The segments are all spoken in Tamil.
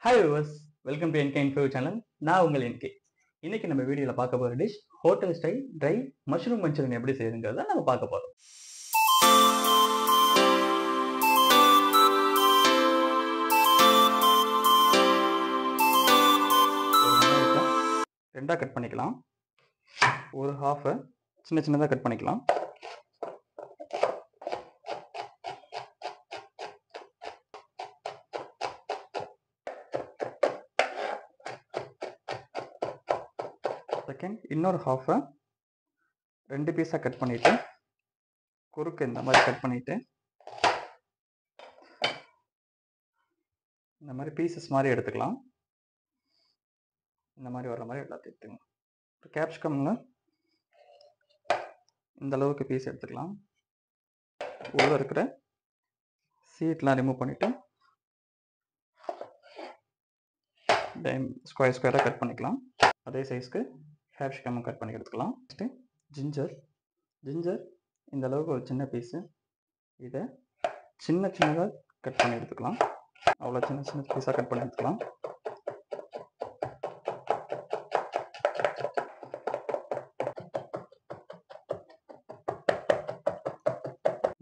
Hi viewers, welcome to என்கே info channel. நான் உங்கள் என்கே. இன்னைக்கு நம்ம வீடியோவில் பார்க்க போகிற dish hotel style try mushroom Manchurian எப்படி செய்யுங்கிறத நம்ம பார்க்க போகிறோம். ரெண்டாக கட் பண்ணிக்கலாம். ஒரு ஹாஃபை சின்ன சின்னதாக கட் பண்ணிக்கலாம். செகண்ட் இன்னொரு ஹாஃபை ரெண்டு பீஸாக கட் பண்ணிவிட்டு குறுக்கு இந்த மாதிரி கட் பண்ணிவிட்டு இந்த மாதிரி பீசஸ் மாதிரி எடுத்துக்கலாம். இந்த மாதிரி வர்ற மாதிரி எல்லாத்தையும் எடுத்துக்கலாம். இப்போ கேப்சிகம்ல இந்த அளவுக்கு பீஸ் எடுத்துக்கலாம். உள்ள இருக்கிற சீட்லாம் ரிமூவ் பண்ணிவிட்டு ஸ்கொயர் ஸ்கொயராக கட் பண்ணிக்கலாம். அதே சைஸ்க்கு கேப்சிகம் கட் பண்ணி எடுத்துக்கலாம். நெக்ஸ்ட்டு ஜிஞ்சர் இந்த அளவுக்கு ஒரு சின்ன பீஸு, இதை சின்ன சின்னதாக கட் பண்ணி எடுத்துக்கலாம். அவ்வளோ சின்ன சின்ன பீஸாக கட் பண்ணி எடுத்துக்கலாம்.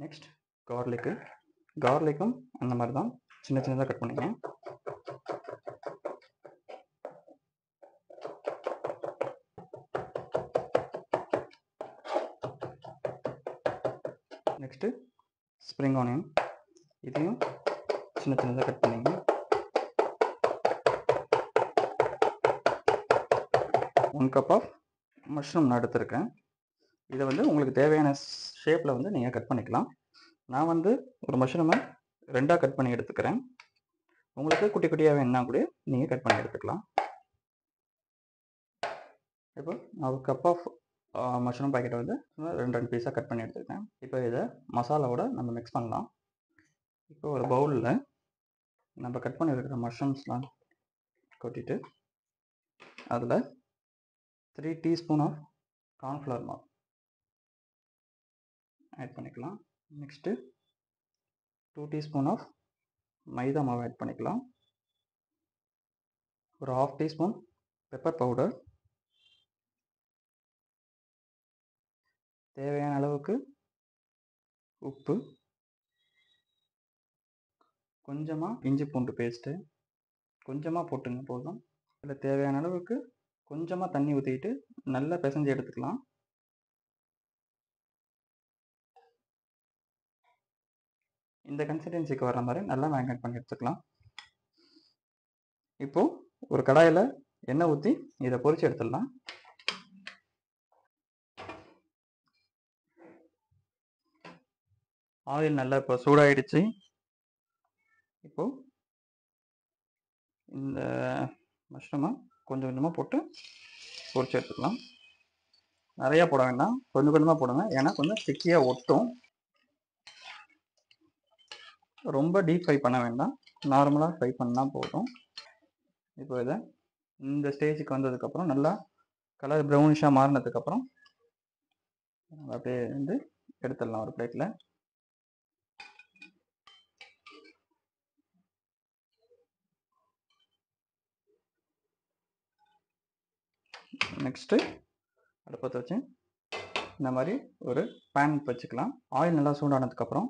நெக்ஸ்ட் கார்லிக்கும் அந்த மாதிரி தான் சின்ன சின்னதாக கட் பண்ணிக்கலாம். நெக்ஸ்ட்டு ஸ்ப்ரிங் ஆனியன், இதையும் சின்ன சின்னதாக கட் பண்ணிங்க. 1 கப் ஆஃப் மஷ்ரூம் நான் எடுத்துருக்கேன். இதை உங்களுக்கு தேவையான ஷேப்பில் நீங்கள் கட் பண்ணிக்கலாம். நான் ஒரு மஷ்ரூமை 2ஆக கட் பண்ணி எடுத்துக்கிறேன். உங்களுக்கு குட்டி குட்டியாக வேணுன்னா கூட நீங்கள் கட் பண்ணி எடுத்துக்கலாம். இப்போ நான் 1 கப் ஆஃப் மஷ்ரூம் பாக்கெட்டை 2 பீஸாக கட் பண்ணி எடுத்துருக்கேன். இப்போ இதை மசாலாவோட நம்ம மிக்ஸ் பண்ணலாம். இப்போ ஒரு பவுலில் நம்ம கட் பண்ணி இருக்கிற மஷ்ரூம்ஸ்லாம் கொட்டிட்டு அதில் 3 டீஸ்பூன் ஆஃப் கார்ன்ஃப்ளவர் மாவு ஆட் பண்ணிக்கலாம். நெக்ஸ்ட்டு 2 டீஸ்பூன் ஆஃப் மைதா மாவு ஆட் பண்ணிக்கலாம். ஒரு 1/2 டீஸ்பூன் பெப்பர் பவுடர், தேவையான அளவுக்கு உப்பு, கொஞ்சமாக இஞ்சி பூண்டு பேஸ்ட்டு கொஞ்சமாக போட்டுங்க போதும். இதில் தேவையான அளவுக்கு கொஞ்சமாக தண்ணி ஊற்றிக்கிட்டு நல்லா பிசைஞ்சு எடுத்துக்கலாம். இந்த கன்சிஸ்டன்சிக்கு வர மாதிரி நல்லா மேரினேட் பண்ணி எடுத்துக்கலாம். இப்போது ஒரு கடாயில் எண்ணெய் ஊற்றி இதை பொரிச்சு எடுத்துடலாம். ஆயில் நல்லா இப்போ சூடாகிடுச்சு. இப்போது இந்த மஷ்ரூமை கொஞ்சம் கொஞ்சமாக போட்டு பொரிச்சு எடுத்துக்கலாம். நிறையா போட வேண்டாம், கொஞ்சம் கொஞ்சமாக போடுங்க, ஏன்னா கொஞ்சம் ஸ்டிக்கியாக ஒட்டும். ரொம்ப டீப் ஃப்ரை பண்ண வேண்டாம், நார்மலாக ஃப்ரை பண்ணால் போதும். இப்போ இதை இந்த ஸ்டேஜுக்கு வந்ததுக்கப்புறம் நல்லா கலர் ப்ரௌனிஷாக மாறினதுக்கப்புறம் அப்படியே எடுத்துடலாம் ஒரு பிளேட்டில். நெக்ஸ்ட்டு அடுப்பத்தை வச்சு இந்த மாதிரி ஒரு பேன் வச்சுக்கலாம். ஆயில் நல்லா சூடானதுக்கப்புறம்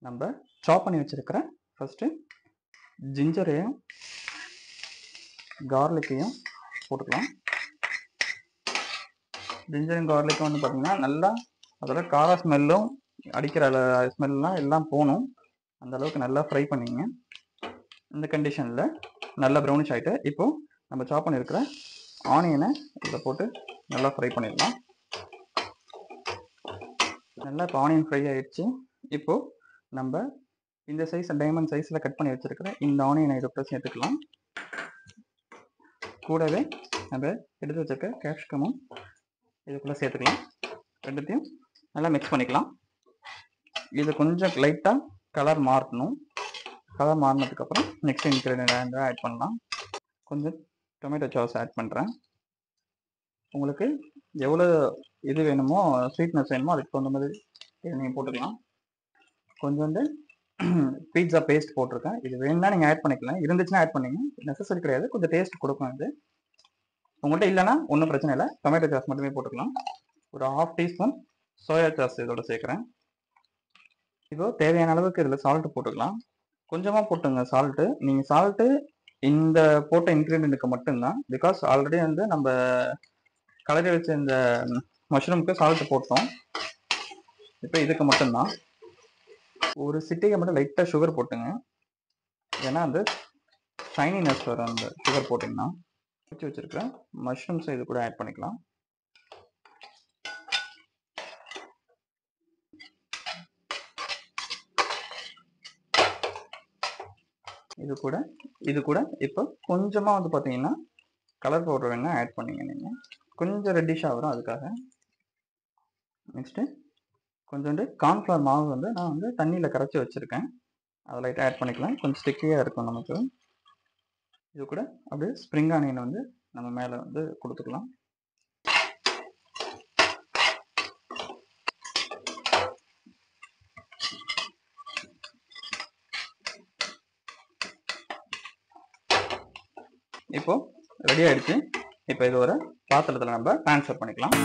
நம்ம சாப் பண்ணி வச்சுருக்கிற ஃபஸ்ட்டு ஜிஞ்சரையும் கார்லிக்கையும் போட்டுக்கலாம். ஜிஞ்சரும் கார்லிக்கும் பார்த்திங்கன்னா நல்லா அதோட கார ஸ்மெல்லும் அடிக்கிற ஸ்மெல்லாம் எல்லாம் போகணும். அந்தளவுக்கு நல்லா ஃப்ரை பண்ணிங்க. இந்த கண்டிஷனில் நல்லா ப்ரௌனிஷ் ஆகிட்டு இப்போது நம்ம சாப் பண்ணியிருக்கிற ஆனியனை இதில் போட்டு நல்லா ஃப்ரை பண்ணிடலாம். நல்லா இப்போ ஆனியன் ஃப்ரை ஆகிடுச்சு. இப்போது நம்ம இந்த சைஸ் டைமண்ட் சைஸில் கட் பண்ணி வச்சுருக்கிற இந்த ஆனியனை இதை கூட சேர்த்துக்கலாம். கூடவே நம்ம எடுத்து வச்சுருக்க கேப்சிகமும் இதுக்குள்ளே சேர்த்துக்கலாம். ரெண்டுத்தையும் நல்லா மிக்ஸ் பண்ணிக்கலாம். இது கொஞ்சம் லைட்டாக கலர் மாறணும். கலர் மாறினதுக்கப்புறம் நெக்ஸ்ட் இன்க்ரீடியன்ட் ஆட் பண்ணலாம். கொஞ்சம் டொமேட்டோ சாஸ் ஆட் பண்ணுறேன். உங்களுக்கு எவ்வளோ இது வேணுமோ, ஸ்வீட்னஸ் வேணுமோ அதுக்கு தகுந்த மாதிரி நீங்கள் போட்டுக்கலாம். கொஞ்சோண்டு பீட்சா பேஸ்ட் போட்டிருக்கேன். இது வேணும்னா நீங்கள் ஆட் பண்ணிக்கலாம், இருந்துச்சுன்னா ஆட் பண்ணிங்க, நெசசரி கிடையாது, கொஞ்சம் டேஸ்ட் கொடுக்கும் இது. உங்கள்கிட்ட இல்லைன்னா ஒன்றும் பிரச்சனை இல்லை, டொமேட்டோ சாஸ் மட்டுமே போட்டுக்கலாம். ஒரு 1/2 டீஸ்பூன் சோயா சாஸ் இதோட சேர்க்குறேன். இப்போ தேவையான அளவுக்கு இதில் சால்ட்டு போட்டுக்கலாம். கொஞ்சமாக போட்டுங்க சால்ட்டு. நீங்கள் சால்ட்டு இந்த போட்ட இன்க்ரீடியண்ட்டுக்கு மட்டும்தான், பிகாஸ் ஆல்ரெடி வந்து நம்ம கலரி வச்ச இந்த மஷ்ரூமுக்கு சால்ட்டு போட்டோம். இப்போ இதுக்கு மட்டும்தான் ஒரு சிட்டிகை மட்டும் லைட்டாக சுகர் போட்டுங்க, ஏன்னா அந்த ஷைனினஸ் வரும் அந்த சுகர் போட்டிங்கன்னா. வச்சுருக்க மஷ்ரூம்ஸை இது கூட ஆட் பண்ணிக்கலாம். இது கூட இப்போ கொஞ்சமாக வந்து பார்த்தீங்கன்னா கலர் பவுடர் வேணால் ஆட் பண்ணிங்க நீங்கள், கொஞ்சம் ரெட்டிஷாக வரும் அதுக்காக. நெக்ஸ்ட்டு கொஞ்சோண்டு கார்ன்ஃப்ளவர் மாவு வந்து நான் வந்து தண்ணியில் கரைச்சி வச்சுருக்கேன், அதை லைட்டாக ஆட் பண்ணிக்கலாம், கொஞ்சம் ஸ்டிக்கியாக இருக்கும் நமக்கு. இது கூட அப்படியே ஸ்ப்ரிங் ஆனியன் வந்து நம்ம மேலே வந்து கொடுத்துக்கலாம். இப்போ ரெடி ஆயிடுச்சு. இப்போ இது ஒரு பாத்திரத்தில் நம்ம ட்ரான்ஸ்ஃபர் பண்ணிக்கலாம்.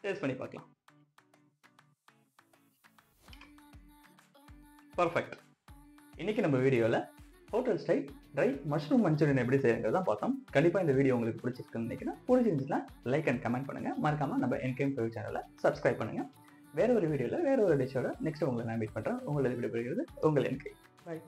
டேஸ்ட் பண்ணி பார்க்கலாம். பர்ஃபெக்ட். இன்னைக்கு நம்ம வீடியோவில் hotel style try mushroom Manchurian எப்படி செய்யறதை தான் பார்த்தோம். கண்டிப்பாக இந்த வீடியோ உங்களுக்கு பிடிச்சிருக்குன்னு நினைக்கிறேன். பிடிச்சிருந்துச்சுன்னா லைக் அண்ட் கமெண்ட் பண்ணுங்கள். மறக்காமல் நம்ம என்கேம் கோவில் சேனலை சப்ஸ்கிரைப் பண்ணுங்கள். வேற ஒரு வீடியோவில் வேற ஒரு டிஷ்ஷோட நெக்ஸ்ட் உங்களை நான் மீட் பண்ணுறேன். உங்களை விடைபெறுகிறது உங்கள் என்கே. பை.